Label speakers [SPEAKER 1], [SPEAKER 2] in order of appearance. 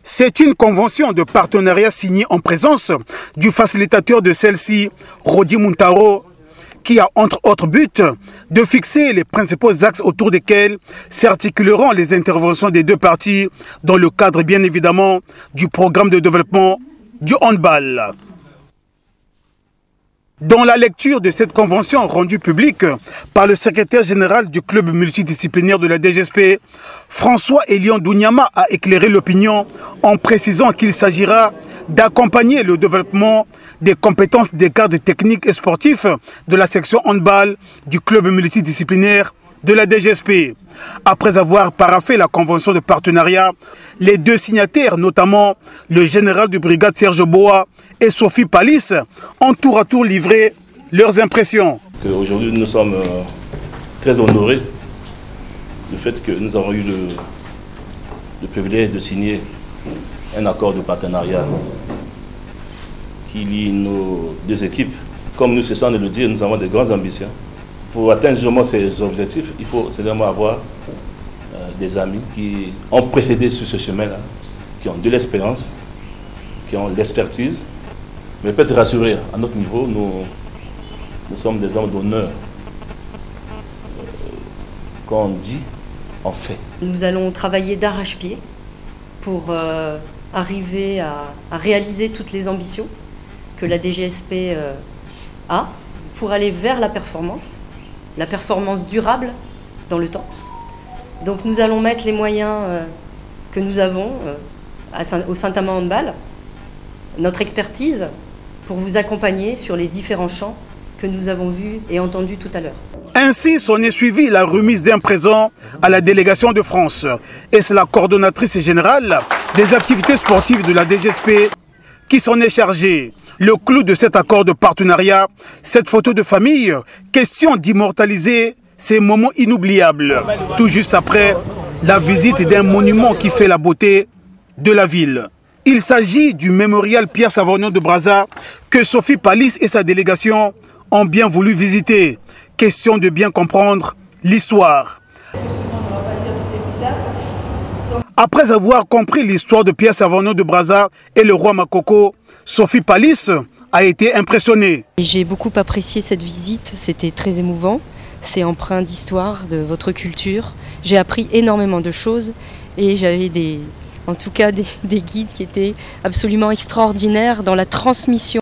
[SPEAKER 1] C'est une convention de partenariat signée en présence du facilitateur de celle-ci, Rodi Muntaro, qui a entre autres but de fixer les principaux axes autour desquels s'articuleront les interventions des deux parties dans le cadre bien évidemment du programme de développement du handball. Dans la lecture de cette convention rendue publique par le secrétaire général du club multidisciplinaire de la DGSP, François Elion Dounyama a éclairé l'opinion en précisant qu'il s'agira d'accompagner le développement des compétences des cadres techniques et sportifs de la section handball du club multidisciplinaire de la DGSP. Après avoir paraphé la convention de partenariat, les deux signataires, notamment le général de brigade Serge Boa et Sophie Palis, ont tour à tour livré leurs impressions.
[SPEAKER 2] Aujourd'hui, nous sommes très honorés du fait que nous avons eu le privilège de signer un accord de partenariat qui lie nos deux équipes. Comme nous cessons de le dire, nous avons de grandes ambitions. Pour atteindre justement ces objectifs, il faut vraiment avoir des amis qui ont précédé sur ce chemin-là, qui ont de l'expérience, qui ont l'expertise. Mais peut-être rassurer, à notre niveau, nous sommes des hommes d'honneur. Quand on dit, on fait.
[SPEAKER 3] Nous allons travailler d'arrache-pied pour arriver à réaliser toutes les ambitions que la DGSP a pour aller vers la performance durable dans le temps. Donc nous allons mettre les moyens que nous avons au Saint-Amand Handball, notre expertise, pour vous accompagner sur les différents champs que nous avons vus et entendus tout à l'heure.
[SPEAKER 1] Ainsi s'en est suivi la remise d'un présent à la délégation de France. Et c'est la coordonnatrice générale des activités sportives de la DGSP qui s'en est chargée. Le clou de cet accord de partenariat, cette photo de famille, question d'immortaliser ces moments inoubliables. Tout juste après la visite d'un monument qui fait la beauté de la ville. Il s'agit du mémorial Pierre Savognon de Brazza que Sophie Palis et sa délégation ont bien voulu visiter. Question de bien comprendre l'histoire. Après avoir compris l'histoire de Pierre Savognon de Brazza et le roi Makoko, Sophie Palis a été impressionnée.
[SPEAKER 3] J'ai beaucoup apprécié cette visite, c'était très émouvant. C'est empreint d'histoire, de votre culture. J'ai appris énormément de choses et j'avais en tout cas des guides qui étaient absolument extraordinaires dans la transmission.